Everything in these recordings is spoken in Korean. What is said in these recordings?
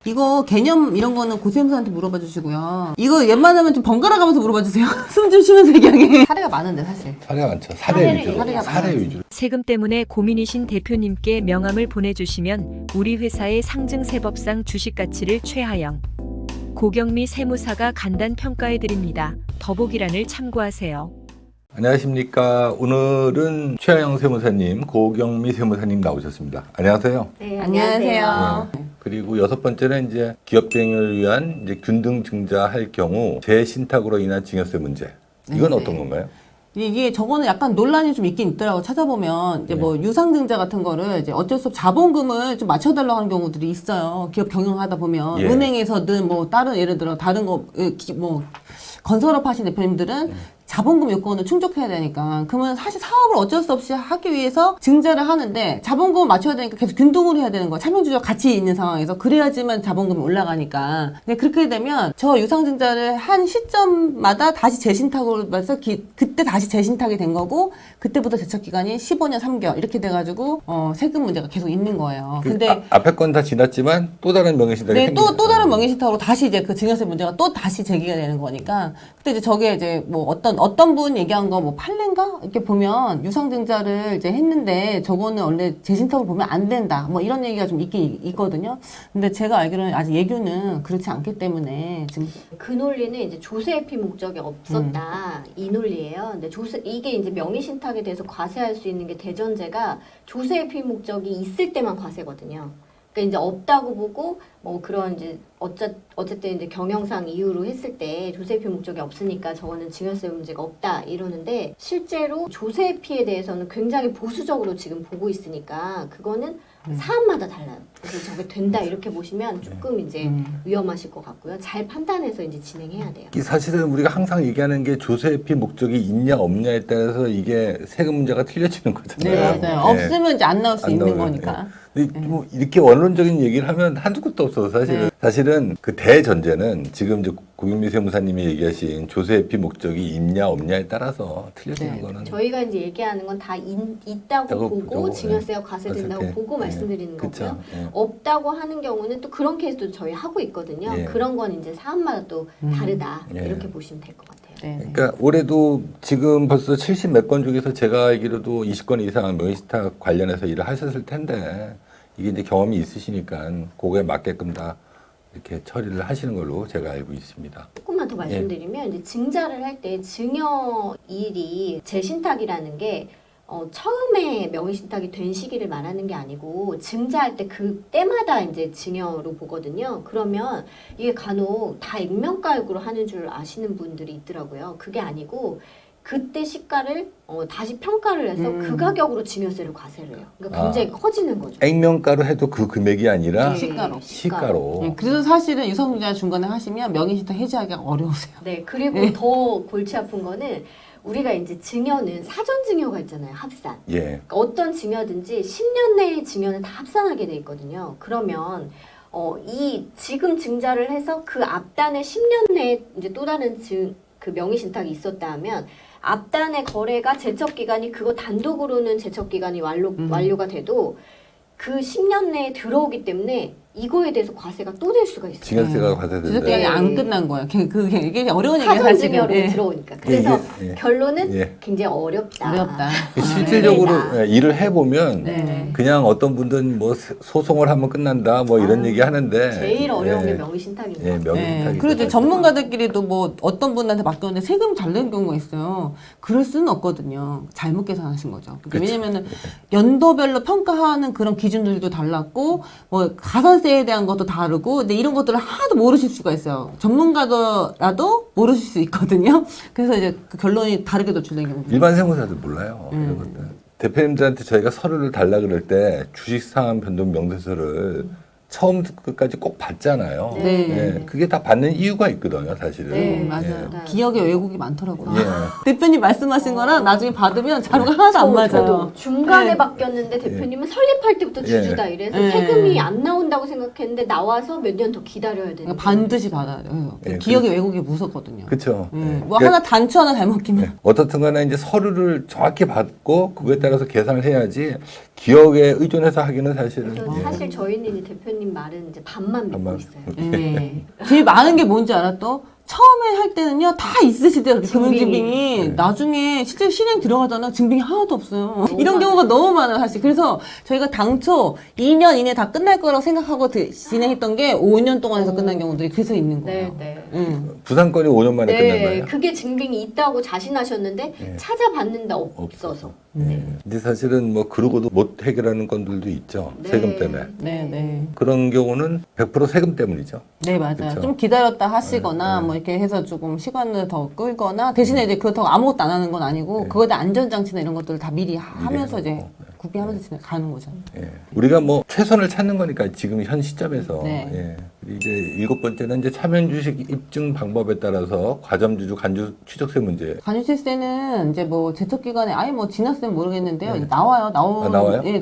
이거 개념 이런 거는 고세무사한테 물어봐 주시고요. 이거 웬만하면 좀 번갈아 가면서 물어봐 주세요. 숨 좀 쉬면서 얘기하게. 사례가 많은데 사실. 사례가 많죠. 사례 위주로. 사례가 사례 많아요. 위주로. 세금 때문에 고민이신 대표님께 명함을 보내주시면 우리 회사의 상증세법상 주식가치를 최하영, 고경미 세무사가 간단 평가해드립니다. 더보기란을 참고하세요. 안녕하십니까. 오늘은 최하영 세무사님, 고경미 세무사님 나오셨습니다. 안녕하세요. 네, 안녕하세요. 그리고 여섯 번째는 이제 기업쟁의를 위한 이제 균등 증자할 경우 재신탁으로 인한 증여세 문제. 이건 네. 어떤 건가요? 이게 저거는 약간 논란이 좀 있긴 있더라고. 찾아보면 이제 뭐 유상증자 같은 거를 이제 어쩔 수 없이 자본금을 좀 맞춰달라고 하는 경우들이 있어요. 기업 경영하다 보면 예. 은행에서든 뭐 다른 예를 들어 다른 거 뭐 건설업 하신 대표님들은 자본금 요건을 충족해야 되니까 그러면 사실 사업을 어쩔 수 없이 하기 위해서 증자를 하는데 자본금을 맞춰야 되니까 계속 균등으로 해야 되는 거야. 차명주주가 같이 있는 상황에서 그래야지만 자본금이 올라가니까. 근데 그렇게 되면 저 유상증자를 한 시점마다 다시 재신탁으로 해서 그때 다시 재신탁이 된 거고 그때부터 제척기간이 15년 3개월 이렇게 돼가지고 세금 문제가 계속 있는 거예요. 근데 앞에 건 다 지났지만 또 다른 명예신탁이 네, 생기는 또 다른 명의신탁으로 다시 이제 그 증여세 문제가 또 다시 제기가 되는 거니까. 그때 이제 저게 이제 뭐 어떤 분 얘기한 거 뭐 판례인가? 이렇게 보면 유상증자를 이제 했는데 저거는 원래 재신탁으로 보면 안 된다. 뭐 이런 얘기가 좀 있긴 있거든요. 근데 제가 알기로는 아직 예규는 그렇지 않기 때문에 지금 그 논리는 이제 조세회피 목적이 없었다 이 논리예요. 근데 이게 이제 명의신탁에 대해서 과세할 수 있는 게 대전제가 조세회피 목적이 있을 때만 과세거든요. 그러니까 이제 없다고 보고 뭐 그런 이제 어쨌든 이제 경영상 이유로 했을 때 조세회피 목적이 없으니까 저거는 증여세 문제가 없다 이러는데 실제로 조세회피에 대해서는 굉장히 보수적으로 지금 보고 있으니까 그거는 사안마다 달라요. 그래서 저게 된다 이렇게 보시면 조금 이제 위험하실 것 같고요. 잘 판단해서 이제 진행해야 돼요. 이 사실은 우리가 항상 얘기하는 게 조세회피 목적이 있냐 없냐에 따라서 이게 세금 문제가 틀려지는 거잖아요. 네, 맞아요. 예. 없으면 이제 안 나올 수 안 있는 나오는, 거니까. 근데 뭐 이렇게 원론적인 얘기를 하면 한두 끝도 없어서 사실은. 네. 사실은 그 대전제는 지금 이제 고경미 세무사님이 얘기하신 조세회피 목적이 있냐 없냐에 따라서 틀려지는 네. 거는. 저희가 이제 얘기하는 건 다 있다고 보고 증여세가 과세된다고 네. 보고 네. 말씀드리는 그쵸. 거고요. 예. 없다고 하는 경우는 또 그런 케이스도 저희 하고 있거든요. 예. 그런 건 이제 사안마다 또 다르다 예. 이렇게 보시면 될 것 같아요. 네, 네. 그러니까 올해도 지금 벌써 70 몇 건 중에서 제가 알기로도 20건 이상 명의신탁 관련해서 일을 하셨을 텐데 이게 이제 경험이 있으시니까 그거에 맞게끔 다 이렇게 처리를 하시는 걸로 제가 알고 있습니다. 조금만 더 말씀드리면 이제 증자를 할 때 증여일이 재신탁이라는 게 처음에 명의신탁이 된 시기를 말하는 게 아니고 증자할 때 그 때마다 이제 증여로 보거든요. 그러면 이게 간혹 다 액면가액으로 하는 줄 아시는 분들이 있더라고요. 그게 아니고 그때 시가를 다시 평가를 해서 그 가격으로 증여세를 과세를 해요. 그러니까 굉장히 커지는 거죠. 액면가로 해도 그 금액이 아니라 네, 시가로. 시가로. 네, 그래서 사실은 유상증자 중간에 하시면 명의신탁 해지하기가 어려우세요. 네, 그리고 더 골치 아픈 거는 우리가 이제 증여는 사전 증여가 있잖아요. 합산. 예. 그러니까 어떤 증여든지 10년 내의 증여는 다 합산하게 돼 있거든요. 그러면 이 지금 증자를 해서 그 앞단에 10년 내에 이제 또 다른 그 명의신탁이 있었다 하면 앞단의 거래가 제척 기간이 그거 단독으로는 제척 기간이 완료가 돼도 그 10년 내에 들어오기 때문에 이거에 대해서 과세가 또 될 수가 있어요. 증여세가 지적기간이 과세된다. 안 끝난 거예요. 이게 어려운 얘기가 사전 사실은. 증여로 예. 들어오니까. 그래서 예. 결론은 예. 굉장히 어렵다. 어렵다. 실질적으로 네. 일을 해보면 네. 그냥 어떤 분들은 뭐 소송을 하면 끝난다 뭐 이런 얘기 하는데 제일 어려운 예. 게 명의신탁입니다. 예, 명의신탁이. 네. 그리고 이제 전문가들끼리도 뭐 어떤 분한테 맡겼는데 세금 잘 내는 경우가 있어요. 그럴 수는 없거든요. 잘못 계산하신 거죠. 그쵸. 왜냐면은 연도별로 평가하는 그런 기준들도 달랐고 뭐 가산세에 대한 것도 다르고 근데 이런 것들을 하나도 모르실 수가 있어요. 전문가더라도 모르실 수 있거든요. 그래서 이제 그 결론이 다르게 도출된 경우도 일반 세무사들 몰라요. 이런 것들. 대표님들한테 저희가 서류를 달라 그럴 때 주식상한 변동 명세서를 처음부터 끝까지 꼭 받잖아요. 네. 예, 그게 다 받는 이유가 있거든요, 사실은. 네, 예. 맞아요. 네. 기억에 왜곡이 많더라고요. 예. 대표님 말씀하신 거랑 나중에 받으면 자료가 하나도 안 맞아요. 저도 중간에 네. 바뀌었는데 대표님은 설립할 때부터 주주다 이래서 네. 세금이 안 나온다고 생각했는데 나와서 몇 년 더 기다려야 되는 그러니까 반드시 받아야 돼요. 예, 기억의 왜곡이 무섭거든요. 그쵸. 예. 예. 뭐 그러니까 하나 단추 하나 잘못 끼면 네. 어떻든 간에 이제 서류를 정확히 받고 그거에 따라서 계산을 해야지 기억에 의존해서 하기는 사실은. 그래서 예. 사실 저희는 이 대표님 대표님 말은 이제 반만 믿고 반만. 있어요. 네. 제일 많은 게 뭔지 알아 또? 처음에 할 때는요 다 있으시대요 금융증빙이 네. 나중에 실제 실행 들어가잖아 증빙이 하나도 없어요 이런 경우가 너무 많아요 사실 그래서 저희가 당초 2년 이내 다 끝날 거라고 생각하고 진행했던 게 5년 동안 해서 끝난 경우들이 그래서 있는 거예요 네. 부산건이 5년 만에 끝난 네, 거예요? 그게 증빙이 있다고 자신하셨는데 네. 찾아봤는데 없어서. 근데 사실은 뭐 그러고도 못 해결하는 건들도 있죠. 네. 세금 때문에. 네. 그런 경우는 100% 세금 때문이죠. 네, 맞아요. 그쵸? 좀 기다렸다 하시거나, 네. 뭐 이렇게 해서 조금 시간을 더 끌거나, 대신에 이제 그렇다고 아무것도 안 하는 건 아니고, 네. 그거에 대한 안전장치나 이런 것들을 다 미리 하면서 이제 해놓고. 구비하면서 가는 거죠. 예. 우리가 뭐 최선을 찾는 거니까 지금 현 시점에서. 네. 예. 이제 7번째는 이제 차면주식 입증 방법에 따라서 과점주주 간주 취득세 문제. 간주실세는 이제 뭐 제척기간에 아예 뭐 지났으면 모르겠는데요. 네. 나와요. 나와요? 예,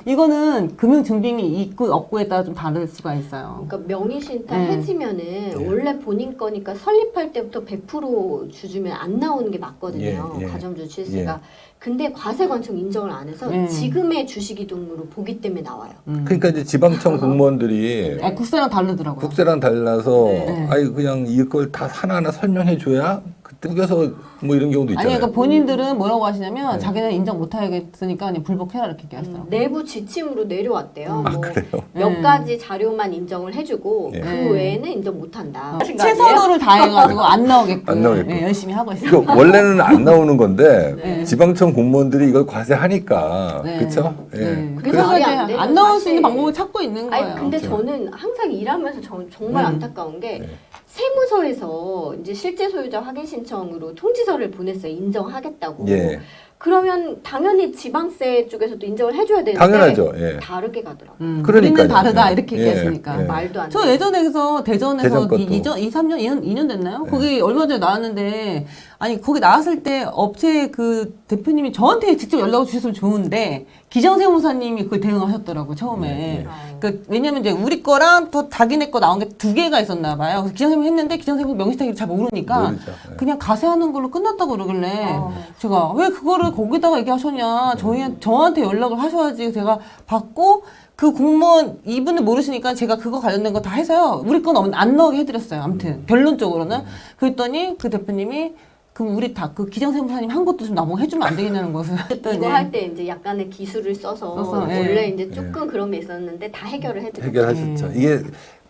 이거는 금융증빙이 있고 없고에 따라 좀 다를 수가 있어요. 그러니까 명의신탁 네. 해지면은 원래 본인 거니까 설립할 때부터 100% 주주면 안 나오는 게 맞거든요. 예. 가점주주 취득세가. 근데 과세관청 인정을 안 해서 지금의 주식이동으로 보기 때문에 나와요. 그러니까 이제 지방청 공무원들이 아니, 국세랑 다르더라고요. 국세랑 달라서 네. 아니 그냥 이걸 다 하나하나 설명해 줘야 그때 우겨서 뭐 이런 경우도 있잖아요. 아니, 그러니까 본인들은 뭐라고 하시냐면 네. 자기는 인정 못 하겠으니까 그냥 불복해라 이렇게 얘기하시더라고요. 내부 지침으로 내려왔대요. 뭐 그래요? 몇 가지 자료만 인정을 해주고 예. 그 외에는 인정 못 한다. 최선으로 다해가지고 안 나오게끔, 안 나오게끔. 네, 열심히 하고 있어요. 이거 원래는 안 나오는 건데 네. 지방청 공무원들이 이걸 과세하니까 네. 그렇죠? 네. 그게 그래서 말이 이제 안 되죠, 안 나올 수 있는 사실. 방법을 찾고 있는 거예요. 아니 근데 그렇죠. 저는 항상 일하면서 정말 안타까운 게 네. 세무서에서 이제 실제 소유자 확인 신청으로 통지서를 보냈어요. 인정하겠다고. 예. 그러면 당연히 지방세 쪽에서도 인정을 해줘야 되는데 당연하죠. 예. 다르게 가더라고요. 그러니까요. 우리는 다르다 예. 이렇게 예. 얘기하시니까. 예. 말도 안 돼. 저 예전에 그래서 대전에서 대전 것도. 3년, 2년 됐나요? 네. 거기 얼마 전에 나왔는데, 아니, 거기 나왔을 때 업체 그 대표님이 저한테 직접 연락을 주셨으면 좋은데, 기정세무사님이 그걸 대응하셨더라고요, 처음에. 네. 그, 왜냐면 이제 우리 거랑 또 자기네 거 나온 게 2개가 있었나 봐요. 그래서 기정세무 했는데, 기정세무 명시타기를 잘 모르니까, 모르죠. 예. 그냥 가세하는 걸로 끝났다고 그러길래, 제가 왜 그거를 거기다가 얘기하셨냐, 저한테 연락을 하셔야지 제가 받고, 그 공무원 이분을 모르시니까 제가 그거 관련된 거 다 해서요. 우리 건 안 나오게 해드렸어요. 아무튼 결론적으로는 그랬더니 그 대표님이 그럼 우리 다 그 기정세무사님 한 것도 좀 나보고 해주면 안 되겠냐는 것을. 이거 할 때 이제 약간의 기술을 써서 예. 원래 이제 조금 그런 게 있었는데 다 해결을 해드렸죠. 해결하셨죠. 이게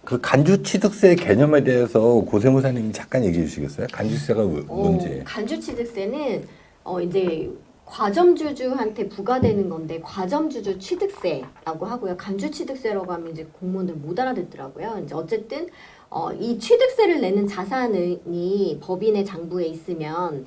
그 간주 취득세 개념에 대해서 고세무사님이 잠깐 얘기해 주시겠어요? 간주세가 뭔지. 간주취득세는 이제 과점주주한테 부과되는 건데 과점주주 취득세라고 하고요. 간주취득세라고 하면 이제 공무원들 못 알아듣더라고요. 이제 어쨌든 이 취득세를 내는 자산이 법인의 장부에 있으면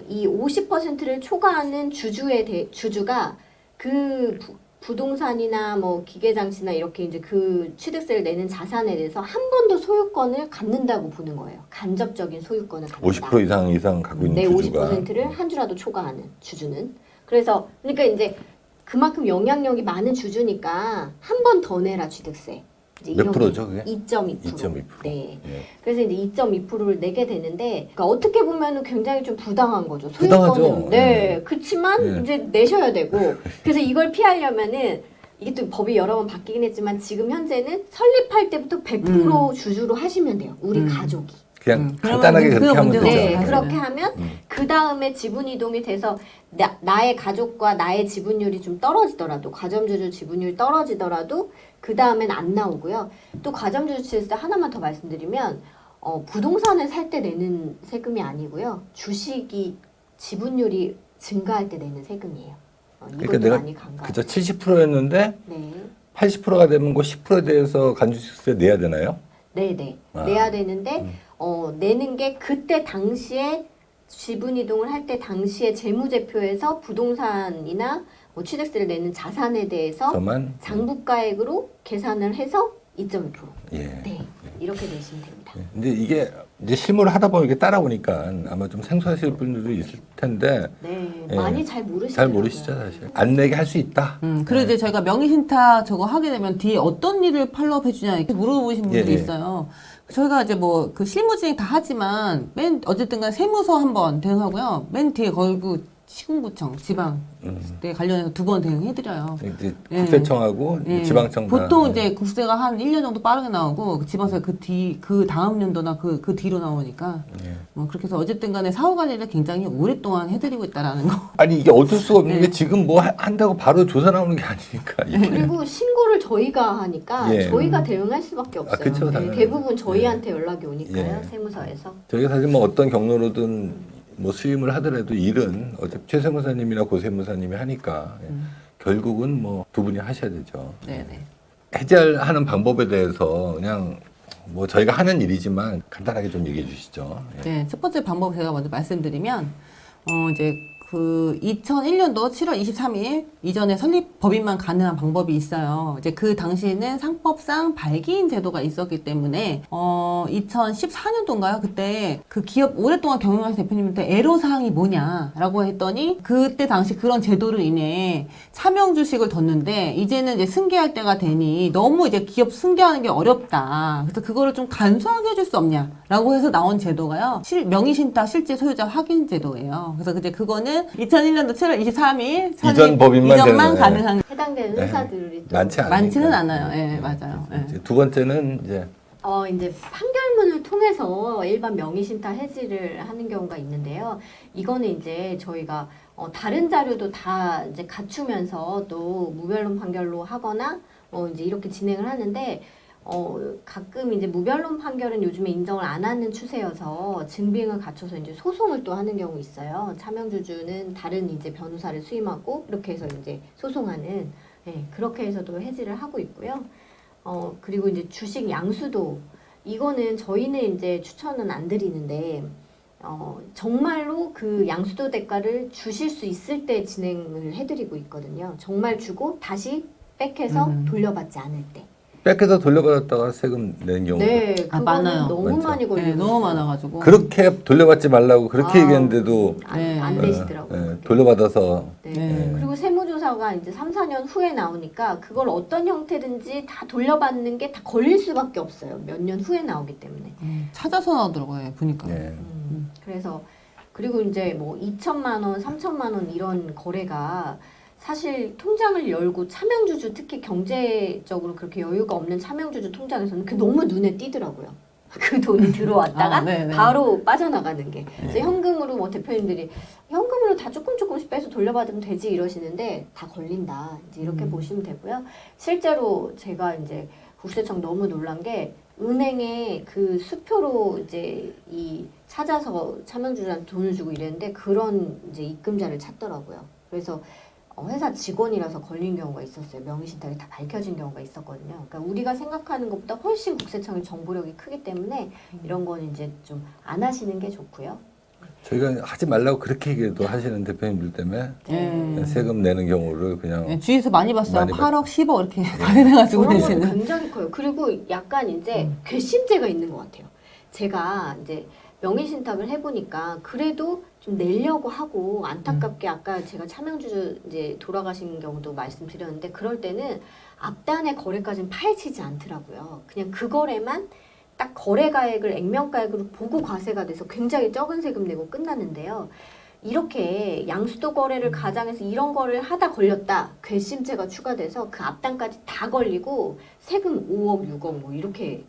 이 50%를 초과하는 주주가 그 부동산이나 뭐 기계장치나 이렇게 이제 그 취득세를 내는 자산에 대해서 한 번 더 소유권을 갖는다고 보는 거예요. 간접적인 소유권을 갖는다. 50% 이상 갖고 있는 네, 주주가. 50%를 한 주라도 초과하는 주주는. 그래서 그러니까 이제 그만큼 영향력이 많은 주주니까 한 번 더 내라 취득세. 이제 몇 이런 프로죠, 그게? 2.2%. 2.2%. 네. 예. 그래서 이제 2.2%를 내게 되는데, 그러니까 어떻게 보면은 굉장히 좀 부당한 거죠. 부당하죠. 소유권은. 네. 그렇지만 예. 이제 내셔야 되고, 그래서 이걸 피하려면은 이게 또 법이 여러 번 바뀌긴 했지만 지금 현재는 설립할 때부터 100% 주주로 하시면 돼요. 우리 가족이. 그냥 그러면 간단하게 그거 그렇게 하면 문제가 되죠. 네, 사실은. 그렇게 하면 그 다음에 지분 이동이 돼서 나의 가족과 나의 지분율이 좀 떨어지더라도 가점주주 지분율이 떨어지더라도 그 다음엔 안 나오고요. 또 가점주주 취득세 하나만 더 말씀드리면 부동산을 살 때 내는 세금이 아니고요. 주식이 지분율이 증가할 때 내는 세금이에요. 그러니까 이것도 내가 많이 간과. 그저 70%였는데 네. 80%가 되면 그 10%에 대해서 간주취득세 내야 되나요? 네네. 아. 내야 되는데, 내는 게 그때 당시에 지분 이동을 할 때 당시에 재무제표에서 부동산이나 뭐 취득세를 내는 자산에 대해서 저만 장부가액으로 계산을 해서 2.2%. 예. 네. 이렇게 내시면 됩니다. 근데 이게 이제 실무를 하다 보면 이게 따라오니까 아마 좀 생소하실 분들도 있을 텐데 네. 예. 많이 잘 모르시더라고요. 잘 모르시죠 사실. 안 내게 할 수 있다. 그리고 이제 저희가 명의신탁 저거 하게 되면 뒤에 어떤 일을 팔로업 해주냐 이렇게 물어보신 분들이 예, 예. 있어요. 저희가 이제 뭐 그 실무진행 다 하지만 어쨌든 간 세무서 한번 대응하고요. 맨 뒤에 걸고 시군구청, 지방 때 관련해서 2번 대응해드려요. 이제 예. 국세청하고 예. 지방청 다. 보통 이제 국세가 한 1년 정도 빠르게 나오고 지방세가 그 다음 연도나 그 뒤로 나오니까 예. 뭐 그렇게 해서 어쨌든 간에 사후 관리를 굉장히 오랫동안 해드리고 있다라는 거. 아니 이게 어쩔 수가 없는 네. 게 지금 뭐 한다고 바로 조사 나오는 게 아니니까. 이게. 그리고 신고를 저희가 하니까 예. 저희가 대응할 수밖에 없어요. 그쵸, 네, 당연히. 대부분 저희한테 연락이 오니까요. 예. 세무서에서. 저희가 사실 뭐 어떤 경로로든 뭐 수임을 하더라도 일은 어차피 최 세무사님이나 고 세무사님이 하니까 결국은 뭐 2분이 하셔야 되죠. 네네. 해지하는 방법에 대해서 그냥 뭐 저희가 하는 일이지만 간단하게 좀 얘기해 주시죠. 예. 네, 첫 번째 방법 제가 먼저 말씀드리면, 이제 그 2001년도 7월 23일 이전에 설립 법인만 가능한 방법이 있어요. 이제 그 당시에는 상법상 발기인 제도가 있었기 때문에 2014년도인가요? 그때 그 기업 오랫동안 경영하신 대표님한테 애로사항이 뭐냐라고 했더니 그때 당시 그런 제도로 인해 차명 주식을 뒀는데 이제는 이제 승계할 때가 되니 너무 이제 기업 승계하는 게 어렵다. 그래서 그거를 좀 간소하게 해줄 수 없냐라고 해서 나온 제도가요. 명의신탁 실제 소유자 확인 제도예요. 그래서 이제 그거는 2001년도 7월 23일 이전 법인만 되는, 가능한 해당되는 네. 회사들이 또 많지 않아요. 많지는 않아요. 예, 맞아요. 예. 이제 2번째는 이제 이제 판결문을 통해서 일반 명의신탁 해지를 하는 경우가 있는데요. 이거는 이제 저희가 다른 자료도 다 이제 갖추면서 또 무변론 판결로 하거나 이제 이렇게 진행을 하는데 가끔 이제 무변론 판결은 요즘에 인정을 안 하는 추세여서 증빙을 갖춰서 이제 소송을 또 하는 경우 있어요. 차명주주는 다른 이제 변호사를 수임하고 이렇게 해서 이제 소송하는 그렇게 해서도 해지를 하고 있고요. 그리고 이제 주식 양수도 이거는 저희는 이제 추천은 안 드리는데 정말로 그 양수도 대가를 주실 수 있을 때 진행을 해드리고 있거든요. 정말 주고 다시 백해서 돌려받지 않을 때. 뺏겨서 돌려받았다가 세금 내는 경우. 네, 아, 그거는 많아요. 너무 많죠. 많이 걸리고 네, 너무 있어요. 많아가지고. 그렇게 돌려받지 말라고 그렇게 아, 얘기했는데도 안 네. 되시더라고요. 돌려받아서 네. 네. 그리고 세무조사가 이제 3, 4년 후에 나오니까 그걸 어떤 형태든지 다 돌려받는 게 다 걸릴 수밖에 없어요. 몇 년 후에 나오기 때문에. 찾아서 나오더라고요. 보니까. 예. 그래서 그리고 이제 뭐 2천만 원, 3천만 원 이런 거래가 사실 통장을 열고 차명주주 특히 경제적으로 그렇게 여유가 없는 차명주주 통장에서는 그 너무 눈에 띄더라고요. 그 돈이 들어왔다가 아, 네네. 바로 빠져나가는 게. 그래서 현금으로 뭐 대표님들이 현금으로 다 조금씩 빼서 돌려받으면 되지 이러시는데 다 걸린다. 이제 이렇게 보시면 되고요. 실제로 제가 이제 국세청 너무 놀란 게 은행에 그 수표로 이제 이 찾아서 차명주주한테 돈을 주고 이랬는데 그런 이제 입금자를 찾더라고요. 그래서 회사 직원이라서 걸린 경우가 있었어요. 명의신탁이 다 밝혀진 경우가 있었거든요. 그러니까 우리가 생각하는 것보다 훨씬 국세청의 정보력이 크기 때문에 이런 건 이제 좀 안 하시는 게 좋고요. 저희가 하지 말라고 그렇게 얘기도 하시는 대표님들 때문에 예. 세금 내는 경우를 그냥 예, 주위에서 많이 봤어요. 많이 8억, 10억 이렇게 발행해가지고 그런 거는 내시는. 굉장히 커요. 그리고 약간 이제 괘씸죄가 있는 것 같아요. 제가 이제 명의신탁을 해보니까 그래도 좀 내려고 하고 안타깝게 아까 제가 차명주주 이제 돌아가신 경우도 말씀드렸는데 그럴 때는 앞단의 거래까지는 파헤치지 않더라고요. 그냥 그 거래만 딱 거래가액을 액면가액으로 보고 과세가 돼서 굉장히 적은 세금 내고 끝나는데요. 이렇게 양수도 거래를 가장해서 이런 거래를 하다 걸렸다. 괘씸죄가 추가돼서 그 앞단까지 다 걸리고 세금 5억, 6억 뭐 이렇게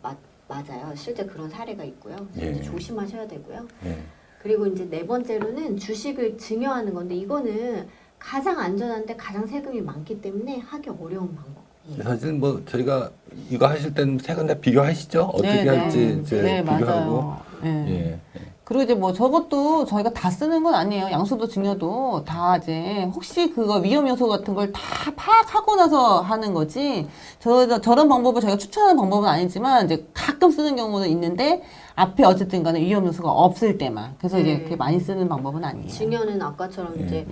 맞아요. 실제 그런 사례가 있고요. 그래서 예. 조심하셔야 되고요. 예. 그리고 이제 네 번째로는 주식을 증여하는 건데 이거는 가장 안전한데 가장 세금이 많기 때문에 하기 어려운 방법이에요. 사실 뭐 저희가 이거 하실 때는 세 건 다 비교하시죠? 어떻게 네, 네. 할지 이제 네, 비교하고. 맞아요. 예. 예. 그리고 이제 뭐 저것도 저희가 다 쓰는 건 아니에요. 양수도 증여도 다 이제 혹시 그거 위험 요소 같은 걸 다 파악하고 나서 하는 거지. 저런 방법을 저희가 추천하는 방법은 아니지만 이제 가끔 쓰는 경우는 있는데 앞에 어쨌든 간에 위험 요소가 없을 때만. 그래서 이제 그렇게 많이 쓰는 방법은 아니에요. 증여는 아까처럼 이제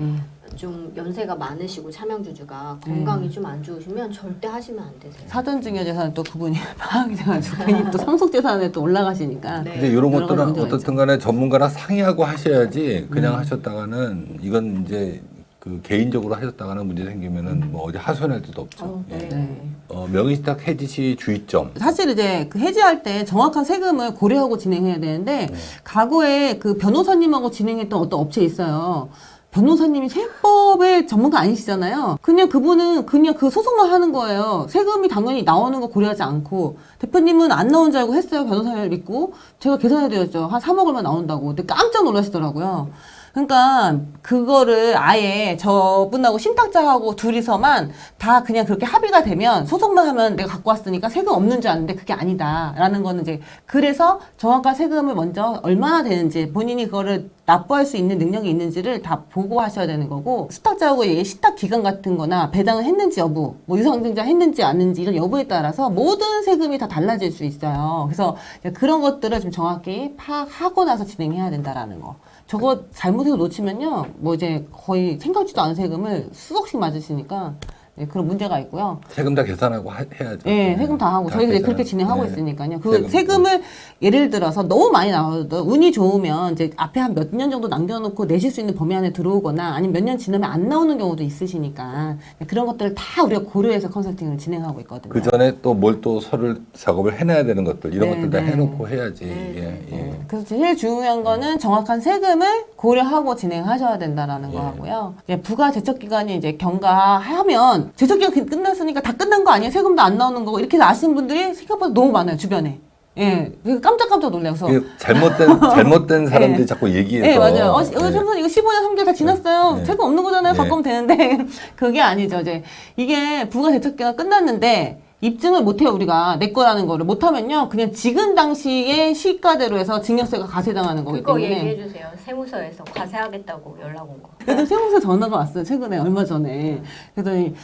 좀 연세가 많으시고 차명주주가 건강이 좀 안 좋으시면 절대 하시면 안 되세요. 사전 증여 재산은 또 그분이 파악이 돼가지고 괜히 또 상속 재산에 또 올라가시니까. 네. 근데 이런 여러 가지 것들은 문제가 어떻든 간에 전문가랑 상의하고 하셔야지 그냥 하셨다가는 이건 이제 그 개인적으로 하셨다가는 문제 생기면은 뭐 어디 하소연할 데도 없죠. 예. 네. 명의신탁 해지 시 주의점. 사실 이제 그 해지할 때 정확한 세금을 고려하고 진행해야 되는데 과거에 그 변호사님하고 진행했던 어떤 업체 있어요. 변호사님이 세법의 전문가 아니시잖아요. 그냥 그분은 그냥 그 소송만 하는 거예요. 세금이 당연히 나오는 거 고려하지 않고 대표님은 안 나온 줄 알고 했어요. 변호사를 믿고 제가 계산해드렸죠. 한 3억 얼마 나온다고. 근데 깜짝 놀라시더라고요. 그러니까 그거를 아예 저분하고 신탁자하고 둘이서만 다 그냥 그렇게 합의가 되면 소송만 하면 내가 갖고 왔으니까 세금 없는 줄 아는데 그게 아니다라는 거는 이제 그래서 정확한 세금을 먼저 얼마나 되는지 본인이 그거를 납부할 수 있는 능력이 있는지를 다 보고하셔야 되는 거고 수탁자하고 신탁 기간 같은 거나 배당을 했는지 여부 뭐 유상증자 했는지 안 했는지 이런 여부에 따라서 모든 세금이 다 달라질 수 있어요. 그래서 그런 것들을 좀 정확히 파악하고 나서 진행해야 된다라는 거. 저거 잘못해서 놓치면요, 뭐 이제 거의 생각지도 않은 세금을 수억씩 맞으시니까 네, 그런 문제가 있고요. 세금 다 계산하고 해야죠. 네, 세금 다 하고 저희가 이제 그렇게 진행하고 네. 있으니까요. 그 세금을 예를 들어서 너무 많이 나와도 운이 좋으면 이제 앞에 한 몇 년 정도 남겨놓고 내실 수 있는 범위 안에 들어오거나 아니면 몇 년 지나면 안 나오는 경우도 있으시니까 그런 것들을 다 우리가 고려해서 컨설팅을 진행하고 있거든요. 그 전에 또 뭘 또 서류 작업을 해놔야 되는 것들 이런 네, 것들 다 네. 해놓고 해야지. 네. 예. 그래서 제일 중요한 거는 정확한 세금을 고려하고 진행하셔야 된다라는 거 예. 하고요. 이제 부가 제척 기간이 이제 경과하면 제척 기간 끝났으니까 다 끝난 거 아니에요? 세금도 안 나오는 거고 이렇게 아시는 분들이 생각보다 너무 많아요 주변에. 예, 깜짝깜짝 놀래요. 그래서 그 잘못된 사람들이 네. 자꾸 얘기해서. 네, 맞아요. 예. 이거 15년 3개월 다 지났어요. 네. 세금 없는 거잖아요. 네. 갖고 오면 되는데 그게 아니죠. 이제 이게 부가 제척 기간 끝났는데 입증을 못해요, 우리가. 내 거라는 거를. 못하면요, 그냥 지금 당시의 시가대로 해서 증여세가 가세당하는 거기 그거 때문에. 얘기해주세요. 세무서에서 과세하겠다고 연락 온 거. 그래도 세무서 전화가 왔어요, 최근에, 얼마 전에. 그랬더니,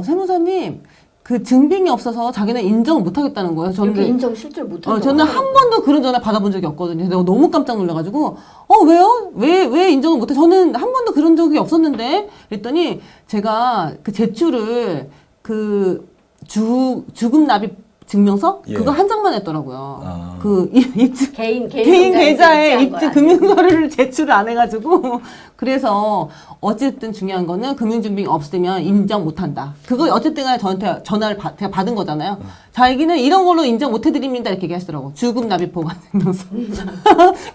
세무사님, 그 증빙이 없어서 자기는 인정을 못 하겠다는 거예요. 이렇게 인정 실제로 못한다고. 저는 한 번도 그런 전화 받아본 적이 없거든요. 내가 너무 깜짝 놀라가지고, 왜요? 왜 인정을 못해? 저는 한 번도 그런 적이 없었는데? 그랬더니, 제가 그 제출을, 주금 납입 증명서? 예. 그거 한 장만 했더라고요. 아. 입증. 개인 계좌에 입증한 입증 거야. 금융서류를 제출을 안 해가지고 그래서 어쨌든 중요한 거는 금융준비가 없으면 인정 못한다. 그거 어쨌든 간에 저한테 전화를 제가 받은 거잖아요. 자기는 이런 걸로 인정 못 해드립니다 이렇게 얘기하시더라고. 주금 납입 보관 증명서.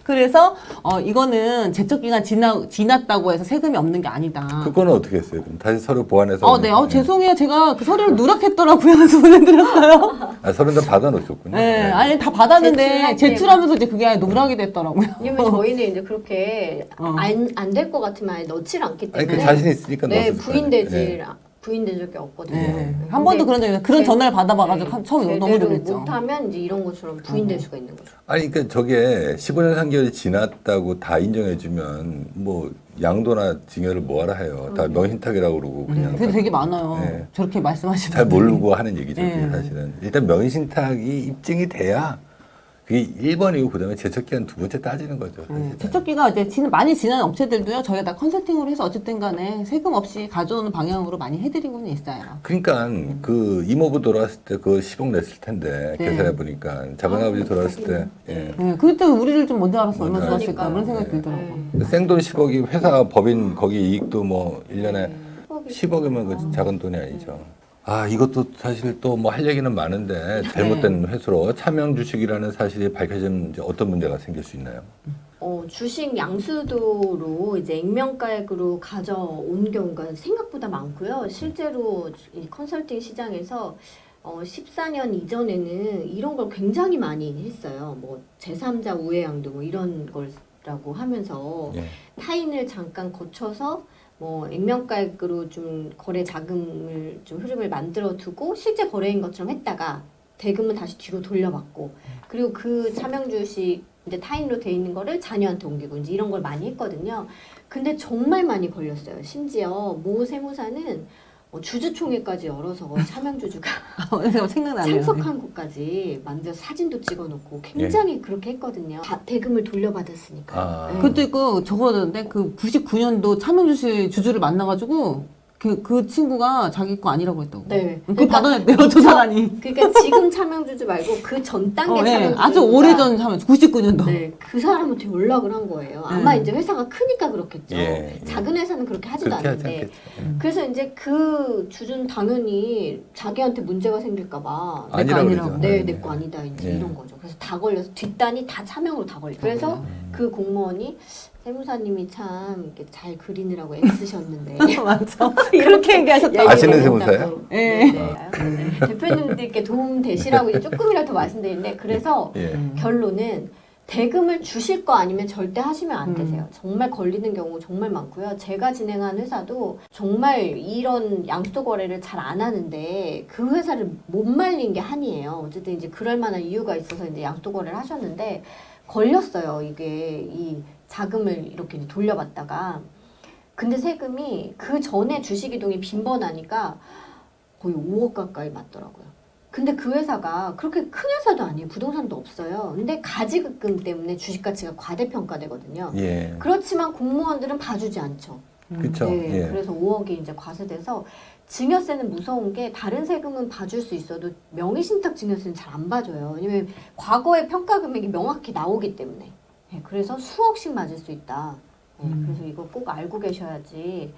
그래서 이거는 제척기간 지났다고 해서 세금이 없는 게 아니다. 그거는 어떻게 했어요? 그럼 다시 서류 보완해서. 네. 죄송해요. 제가 그 서류를 누락했더라고요. 그래서 보내드렸어요. 서류 다 받아놓으셨군요. 네. 아니 다 받았는데 제출할 제출하면서 이제 그게 아예 누락이 됐더라고요. 왜냐면 저희는 이제 그렇게 안 될 것 같으면 아예 넣질 않기 아니, 때문에. 그 자신 있으니까 네, 넣었을 거 아니에요. 부인된 적이 없거든요. 네. 한 번도 그런 적이 없어요. 그런 전화를 받아봐가지고 처음에 너무 놀랐죠. 못하면 이제 이런 것처럼 부인될 수가 있는 거죠. 아니, 그러니까 저게 15년 3개월이 지났다고 다 인정해주면 뭐 양도나 징여를 뭐하라 해요. 다 명의신탁이라고 그러고 그냥. 근데 되게 많아요. 네. 저렇게 말씀하시는 잘 분들이. 모르고 하는 얘기죠. 그게 네. 사실은. 일단 명의신탁이 입증이 돼야 그게 1번이고 그다음에 제척기한 두 번째 따지는 거죠. 사실은. 제척기가 이제 많이 지난 업체들도요. 저희가 다 컨설팅으로 해서 어쨌든 간에 세금 없이 가져오는 방향으로 많이 해드리고는 있어요. 그러니까 그 이모부 돌아왔을 때 그 10억 냈을 텐데 네. 계산해 보니까 작은아버지 돌아왔을 때 예. 그때 우리를 좀 먼저 알았어. 얼마나 먼저 좋았을까. 알았으니까. 그런 생각이 네. 들더라고요. 생돈 10억이 회사 법인 거기 이익도 뭐 1년에 10억이면 그 작은 돈이 아니죠. 이것도 사실 또 뭐 할 얘기는 많은데 잘못된 회수로 차명 주식이라는 사실이 밝혀지면 이제 어떤 문제가 생길 수 있나요? 주식 양수도로 이제 액면가액으로 가져온 경우가 생각보다 많고요. 실제로 이 컨설팅 시장에서 14년 이전에는 이런 걸 굉장히 많이 했어요. 뭐 제3자 우회양도 뭐 이런 거라고 하면서 예. 타인을 잠깐 거쳐서 뭐 액면가액으로 좀 거래 자금을 좀 흐름을 만들어 두고 실제 거래인 것처럼 했다가 대금은 다시 뒤로 돌려받고 그리고 그 차명 주식 이제 타인으로 돼 있는 거를 자녀한테 옮기고 이제 이런 걸 많이 했거든요. 근데 정말 많이 걸렸어요. 심지어 모 세무사는 주주총회까지 열어서 차명주주가 생각나네요. 참석한 곳까지 만들어서 사진도 찍어놓고 굉장히 그렇게 했거든요. 대금을 돌려받았으니까. 네. 그것도 있고 저거던데 그 99년도 차명주식 주주를 만나가지고 그 친구가 자기 거 아니라고 했다고. 네. 그거 받아냈대요, 조사관이. 그러니까 지금 차명주주 말고 그 전 단계 차명주주. 아주 오래전 차명, 99년도. 네, 그 사람한테 연락을 한 거예요. 아마 이제 회사가 크니까 그렇겠죠. 예, 예. 작은 회사는 그렇게 하지도 그렇게 하지 않는데. 않겠죠. 그래서 이제 그 주주는 당연히 자기한테 문제가 생길까봐 아니라고 아니라고. 그러죠. 네, 내 거 아니다 이제 예. 이런 거죠. 그래서 다 걸려서 뒷단이 다 차명으로 다 걸려. 그래서 그 공무원이 세무사님이 참 이렇게 잘 그리느라고 애쓰셨는데 맞죠. 그렇게 얘기하셨다고. 아시는 세무사예요? 네. 네. 대표님들께 도움 되시라고 이제 조금이라도 말씀드리는데 그래서 예. 결론은 대금을 주실 거 아니면 절대 하시면 안 되세요. 정말 걸리는 경우 정말 많고요. 제가 진행한 회사도 정말 이런 양수도 거래를 잘 안 하는데 그 회사를 못 말린 게 한이에요. 어쨌든 이제 그럴 만한 이유가 있어서 이제 양수도 거래를 하셨는데 걸렸어요. 이게 이 자금을 이렇게 이제 돌려받다가 근데 세금이 그 전에 주식이동이 빈번하니까 거의 5억 가까이 맞더라고요. 근데 그 회사가 그렇게 큰 회사도 아니에요. 부동산도 없어요. 근데 가지급금 때문에 주식 가치가 과대평가되거든요. 예. 그렇지만 공무원들은 봐주지 않죠. 그렇죠. 네, 예. 그래서 5억이 이제 과세돼서 증여세는 무서운 게 다른 세금은 봐줄 수 있어도 명의신탁 증여세는 잘 안 봐줘요. 왜냐면 과거의 평가 금액이 명확히 나오기 때문에. 네, 그래서 수억씩 맞을 수 있다. 네, 그래서 이거 꼭 알고 계셔야지.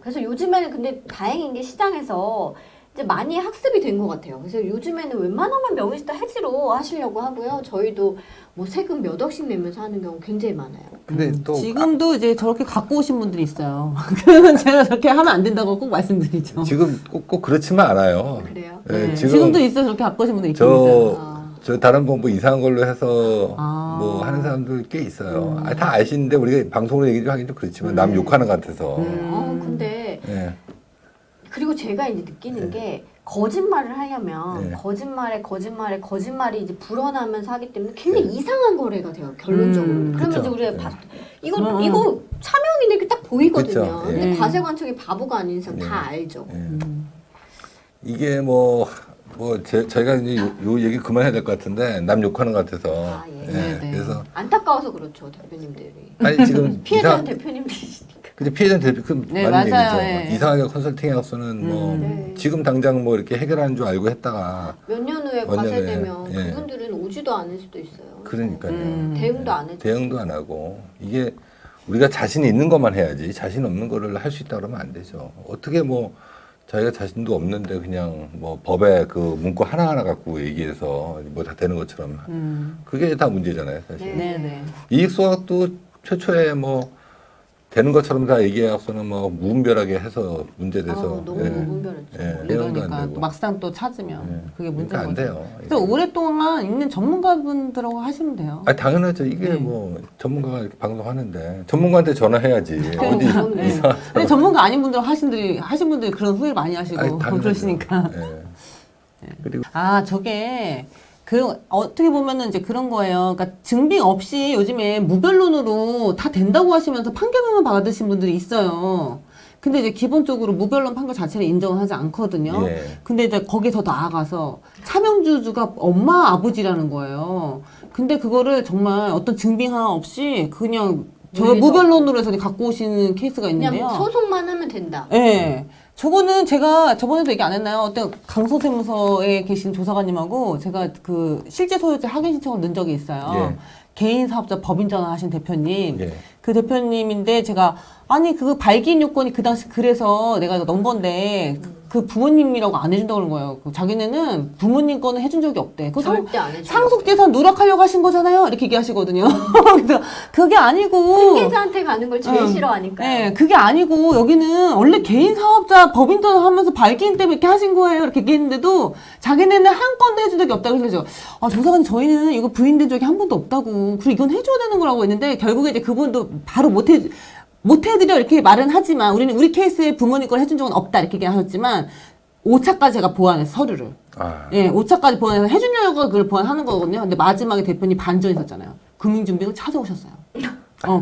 그래서 요즘에는 근데 다행인 게 시장에서 이제 많이 학습이 된 것 같아요. 그래서 요즘에는 웬만하면 명의신탁 해지로 하시려고 하고요. 저희도 뭐 세금 몇 억씩 내면서 하는 경우 굉장히 많아요. 근데 또 지금도 이제 저렇게 갖고 오신 분들이 있어요. 그러면 제가 저렇게 하면 안 된다고 꼭 말씀드리죠. 지금 꼭 그렇지만 않아요. 그래요? 예, 네. 지금도 있어요. 저렇게 갖고 오신 분들 있긴 있어요. 저 다른 뭐 이상한 걸로 해서 아. 뭐 하는 사람들 꽤 있어요. 다 아시는데 우리가 방송으로 얘기 좀 하긴 좀 그렇지만 남 욕하는 것 같아서. 근데 예. 그리고 제가 이제 느끼는 게 거짓말을 하려면 네. 거짓말이 이제 불어나면서 하기 때문에 굉장히 이상한 거래가 돼요. 결론적으로. 그러면 그쵸. 이제 우리가 네. 이거 차명인데 이렇게 딱 보이거든요. 그쵸. 근데 예. 과세관청이 바보가 아닌 이상 네. 다 알죠. 예. 이게 저희가 이제 요 얘기 그만해야 될 것 같은데 남 욕하는 것 같아서. 아, 예. 네, 네. 그래서 안타까워서 그렇죠, 대표님들이. 아니 지금 피해자는 대표님들이시니까. 근데 피해자는 대표 네, 맞는 맞아요. 얘기죠. 예. 이상하게 컨설팅 하우스는 뭐 네. 지금 당장 뭐 이렇게 해결하는 줄 알고 했다가 몇 년 후에 몇 년 과세되면 후에, 예. 그분들은 오지도 않을 수도 있어요. 그러니까요. 대응도 안 해줘. 대응도 안 하고 이게 우리가 자신이 있는 것만 해야지 자신 없는 거를 할 수 있다 그러면 안 되죠. 어떻게 뭐 자기가 자신도 없는데 그냥 뭐 법에 그 문구 하나하나 갖고 얘기해서 뭐 다 되는 것처럼 그게 다 문제잖아요, 사실. 네. 네네. 이익 소각도 최초에 뭐 되는 것처럼 다 얘기해서는 뭐 무분별하게 해서 문제돼서 너무 무분별했죠. 대응도 안 그러니까 되고. 또 막상 또 찾으면 그게 그러니까 문제인 안 거죠. 돼요. 그래서 오랫동안 있는 전문가분들하고 하시면 돼요. 아 당연하죠. 이게 네. 뭐 전문가가 이렇게 방송하는데 전문가한테 전화해야지. 어디 그럼요. 네. 이상. 근데 전문가 아닌 분들 하신 분들이 그런 후회를 많이 하시고 아니, 당연하죠. 그러시니까. 예. 그리고 저게 어떻게 보면은 이제 그런 거예요. 그러니까 증빙 없이 요즘에 무변론으로 다 된다고 하시면서 판결문만 받으신 분들이 있어요. 근데 이제 기본적으로 무변론 판결 자체를 인정을 하지 않거든요. 예. 근데 이제 거기에 더 나아가서 차명주주가 엄마 아버지라는 거예요. 근데 그거를 정말 어떤 증빙 하나 없이 그냥 무변론으로 해서 갖고 오시는 케이스가 있는데요. 그냥 소송만 하면 된다. 네. 저거는 제가 저번에도 얘기 안 했나요? 어떤 강서세무서에 계신 조사관님하고 제가 그 실제 소유자 확인 신청을 넣은 적이 있어요. 예. 개인 사업자 법인 전환하신 대표님. 예. 그 대표님인데 제가 아니 그 발기인 요건이 그 당시 그래서 내가 이거 넣은 건데 그 부모님이라고 안 해준다고 그런 거예요. 자기네는 부모님 거는 해준 적이 없대. 그 절대 안 해줘요. 상속재산 누락하려고 하신 거잖아요. 이렇게 얘기하시거든요. 그래서 그게 아니고 승계자한테 가는 걸 제일 싫어하니까요. 네, 그게 아니고 여기는 원래 개인 사업자 법인전 하면서 발기인 때문에 이렇게 하신 거예요. 이렇게 얘기했는데도 자기네는 한 건도 해준 적이 없다고 그래서 조사관님 저희는 이거 부인된 적이 한 번도 없다고 그리고 이건 해줘야 되는 거라고 했는데 결국에 이제 그분도 바로 못해드려 이렇게 말은 하지만 우리 케이스에 부모님 걸 해준 적은 없다 이렇게 얘기하셨지만 5차까지 제가 보완해서 서류를 예, 5차까지 보완해서 해주려고 그걸 보완하는 거거든요. 근데 마지막에 대표님 반전이셨잖아요. 금융준비를 찾아오셨어요.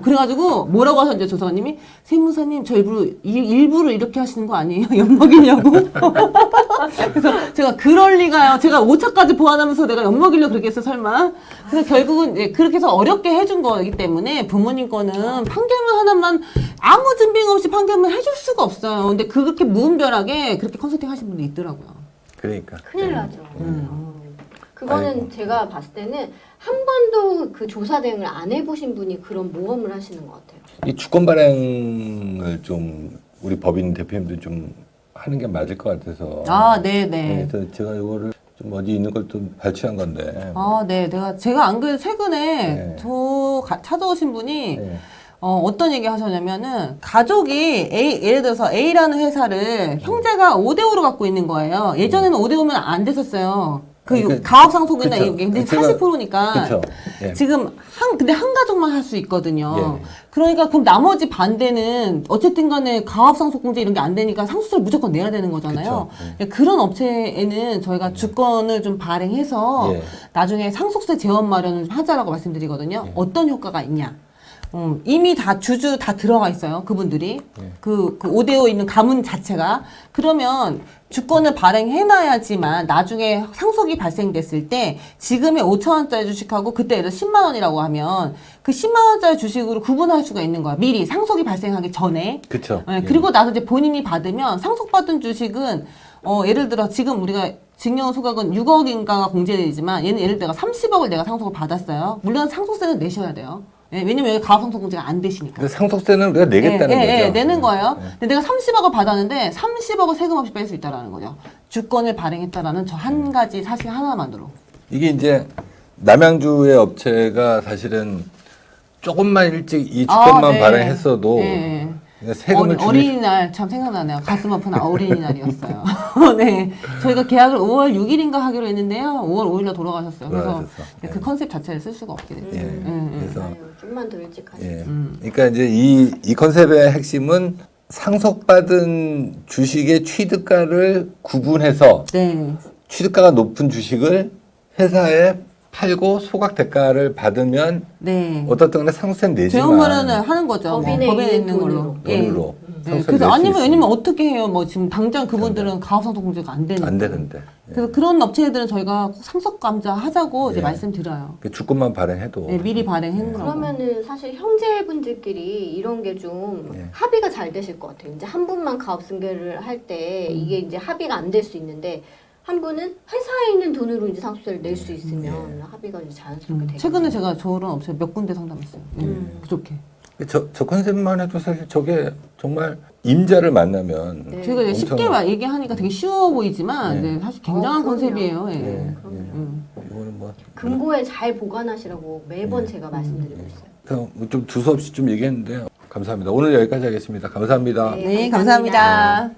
그래가지고 뭐라고 하셨는지 조사관님이 세무사님 저 일부러 이렇게 하시는 거 아니에요? 엿먹이려고? 그래서 제가 그럴 리가요. 제가 5차까지 보완하면서 내가 엿먹이려고 그렇게 했어 설마? 그래서 결국은 그렇게 해서 어렵게 해준 거이기 때문에 부모님 거는 판결문 하나만 아무 증빙 없이 판결문 해줄 수가 없어요. 근데 그렇게 무분별하게 그렇게 컨설팅 하신 분들이 있더라고요. 그러니까. 큰일 나죠. 그거는 아이고. 제가 봤을 때는 한 번도 그 조사 대응을 안 해보신 분이 그런 모험을 하시는 것 같아요. 이 주권 발행을 좀 우리 법인 대표님들 좀 하는 게 맞을 것 같아서. 네네. 그래서 제가 이거를 좀 어디 있는 걸 좀 발췌한 건데. 네. 제가 안 그래도 최근에 네. 찾아오신 분이 네. 어떤 얘기 하셨냐면은, 가족이 예를 들어서 A라는 회사를 형제가 5대5로 갖고 있는 거예요. 예전에는 5대5면 안 됐었어요. 그러니까 가압상속이나 그쵸. 이게 근데 제가- 40%니까. 그쵸. 예. 지금 근데 한 가족만 할 수 있거든요. 예. 그러니까 그럼 나머지 반대는 어쨌든 간에 가압상속공제 이런 게 안 되니까 상속세를 무조건 내야 되는 거잖아요. 그쵸. 그런 업체에는 저희가 주권을 좀 발행해서 예. 나중에 상속세 재원 마련을 하자라고 말씀드리거든요. 예. 어떤 효과가 있냐? 이미 다 주주 다 들어가 있어요. 그분들이. 그 5대5 있는 가문 자체가. 그러면 주권을 발행해놔야지만 나중에 상속이 발생됐을 때 지금의 5,000원짜리 주식하고 그때 예를 들어 10만 원이라고 하면 그 10만 원짜리 주식으로 구분할 수가 있는 거야. 미리 상속이 발생하기 전에. 그쵸. 네, 그리고 나서 이제 본인이 받으면 상속받은 주식은 예를 들어 지금 우리가 징용 소각은 6억인가가 공제되지만 얘는 예를 들어 30억을 내가 상속을 받았어요. 물론 상속세는 내셔야 돼요. 예, 왜냐면 여기 가압상속공제가 안 되시니까. 근데 상속세는 우리가 내겠다는 거죠. 내는 거예요. 예. 근데 내가 30억을 받았는데 30억을 세금 없이 뺄 수 있다라는 거죠. 주권을 발행했다라는 저 한 가지 사실 하나만으로. 이게 이제 남양주의 업체가 사실은 조금만 일찍 이 주권만 네. 발행했어도 네. 세금을 어린이날 참 생각나네요. 가슴 아픈 어린이날이었어요. 네, 저희가 계약을 5월 6일인가 하기로 했는데요. 5월 5일날 돌아가셨어요. 그래서 돌아가셨어. 그 컨셉 자체를 쓸 수가 없게 됐죠. 예. 그래서 아유, 좀만 더 일찍 하시죠. 예. 그러니까 이제 이 컨셉의 핵심은 상속받은 주식의 취득가를 구분해서 네, 취득가가 높은 주식을 회사에 팔고 소각 대가를 받으면 네. 어떻든 간에 상속세는 내지만 재원 마련을 하는 거죠. 법인에 법인에 있는 있는 걸로. 돈으로. 돈으로 네, 상속세를 그래서 낼수 아니면 있습니다. 왜냐면 어떻게 해요? 뭐 지금 당장 그분들은 가압상속공제가 안 되니까. 안 되는데. 예. 그래서 그런 업체들은 저희가 상속 감자 하자고 이제 예. 말씀드려요. 그 주권만 발행해도 네, 미리 발행하는 거라고. 그러면은 사실 형제분들끼리 이런 게 좀 예. 합의가 잘 되실 것 같아요. 이제 한 분만 가업승계를 할 때 이게 이제 합의가 안 될 수 있는데 한 분은 회사에 있는 돈으로 이제 상속세를 낼 수 있으면 합의가 이제 자연스럽게 되겠죠. 최근에 제가 저런 업체 몇 군데 상담했어요. 네, 그렇게. 저 컨셉만 해도 사실 저게 정말 임자를 만나면 네. 저희가 이제 쉽게 얘기하니까 되게 쉬워 보이지만 네. 이제 사실 굉장한 그럼요. 컨셉이에요. 예. 예, 그럼요. 예. 이거는 뭐 금고에 잘 보관하시라고 매번 제가 말씀드리고 있어요. 좀 두서없이 좀 얘기했는데 감사합니다. 오늘 여기까지 하겠습니다. 감사합니다. 네. 네, 감사합니다. 감사합니다.